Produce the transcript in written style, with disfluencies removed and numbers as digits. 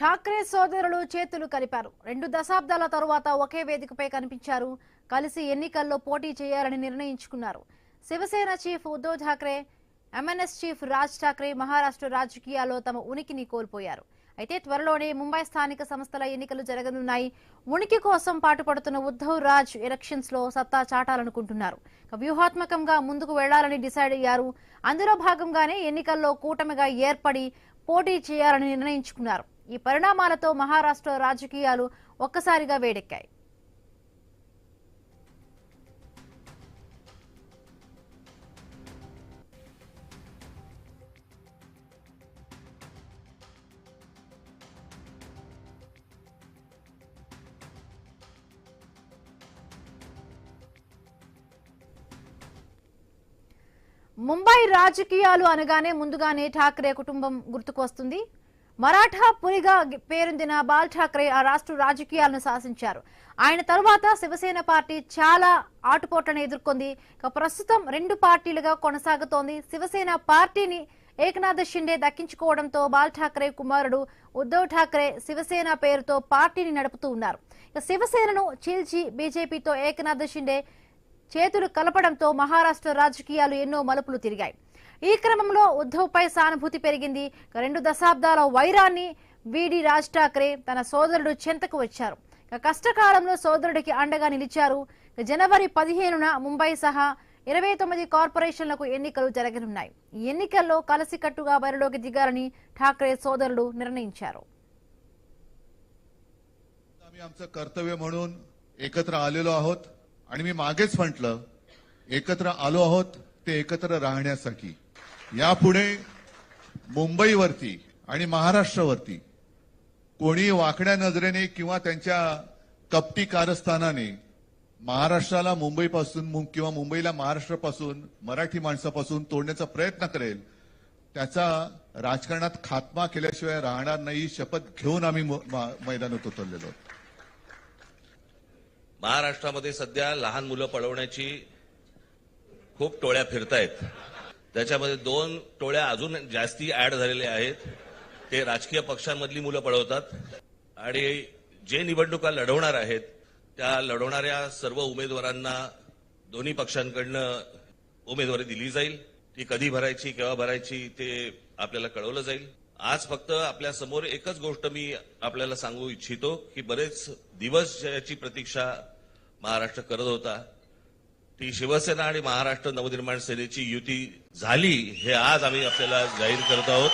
ఠాక్రే సోదరులు చేతులు కలిపారు. 2 దశాబ్దాల తరువాత ఒకే వేదికపై కనిపించారు. కలిసి ఎన్నికల్లో పోటీ చేయాలని నిర్ణయించుకున్నారు. Shiv Sena chief Uddhav Thackeray, MNS chief Raj Thackeray Maharashtra రాజకీయాల్లో తమ ఉనికిని కోల్పోయారు. అయితే త్వరలోనే ముంబై స్థానిక సంస్థల ఎన్నికలు జరగనున్నాయి. ఉనికి కోసం పాటుపడుతున్న ఉద్ధవ్ రాజ్ ఎలక్షన్స్ లో సత్తా చాటాలనుకుంటున్నారు. వ్యూహాత్మకంగా ముందుకు వెళ్లాలని డిసైడ్ అయ్యారు. అందులో భాగంగానే ఎన్నికల్లో కూటమిగా ఏర్పడి పోటీ చేయాలని నిర్ణయించుకున్నారు. ఈ పరిణామాలతో మహారాష్ట్ర రాజకీయాలు ఒక్కసారిగా వేడెక్కాయి. ముంబై రాజకీయాలు అనగానే ముందుగానే ఠాక్రే కుటుంబం గుర్తుకు వస్తుంది. మరాఠా పులిగా పేరొందిన బాల్ ఠాక్రే ఆ రాష్ట్ర రాజకీయాలను శాసించారు. ఆయన తరువాత శివసేన పార్టీ చాలా ఆటుపోట్లను ఎదుర్కొంది. ప్రస్తుతం 2 పార్టీలుగా కొనసాగుతోంది. శివసేన పార్టీని ఏకనాథ్ షిండే దక్కించుకోవడంతో బాల్ ఠాక్రే కుమారుడు ఉద్ధవ్ ఠాక్రే శివసేన పేరుతో పార్టీని నడుపుతూ ఉన్నారు. శివసేనను చీల్చి బీజేపీతో ఏకనాథ్ షిండే చేతులు కలపడంతో మహారాష్ట్ర రాజకీయాలు ఎన్నో మలుపులు తిరిగాయి. ఈ క్రమంలో ఉద్ధవ్ పై సానుభూతి పెరిగింది. 2 దశాబ్దాల వైరాన్ని వీడి రాజ్ ఠాక్రే తన సోదరుడు చెంతకు వచ్చారు. కష్టకాలంలో సోదరుడికి అండగా నిలిచారు. జనవరి 15న ముంబై సహా 29 కార్పొరేషన్లకు ఎన్నికలు జరగనున్నాయి. ఈ ఎన్నికల్లో కలిసికట్టుగా బరిలోకి దిగాలని ఠాక్రే సోదరుడు నిర్ణయించారు. आमचं कर्तव्य म्हणून एकत्र आलेलो आहोत आणि मी मागेच म्हटलं एकत्र आलो आहोत ते एकत्र राहण्यासाठी. यापुढे मुंबईवरती आणि महाराष्ट्रावरती कोणी वाकड्या नजरेने किंवा त्यांच्या कपटी कारस्थानाने महाराष्ट्राला मुंबईपासून किंवा मुंबईला महाराष्ट्रापासून मराठी माणसापासून तोडण्याचा प्रयत्न करेल त्याचा राजकारणात खात्मा केल्याशिवाय राहणार नाही. शपथ घेऊन आम्ही मैदानात उतरलेलो आहोत. महाराष्ट्रामध्ये सध्या लहान मुलं पळवण्याची खूप टोळ्या फिरतायत. त्याच्यामध्ये 2 टोळ्या अजून जास्ती ऍड झालेल्या आहेत. ते राजकीय पक्षांमधली मुलं पळवतात आणि जे निवडणुका लढवणार आहेत त्या लढवणाऱ्या सर्व उमेदवारांना दोन्ही पक्षांकडनं उमेदवारी दिली जाईल. ती कधी भरायची केव्हा भरायची ते आपल्याला कळवलं जाईल. आज फक्त आपल्या समोर एकच गोष्ट मी आपल्याला सांगू इच्छितो की बरेच दिवस याची प्रतीक्षा महाराष्ट्र करत होता. ती शिवसेना आणि महाराष्ट्र नवनिर्माण सेनेची युती झाली हे आज आम्ही आपल्याला जाहीर करत आहोत.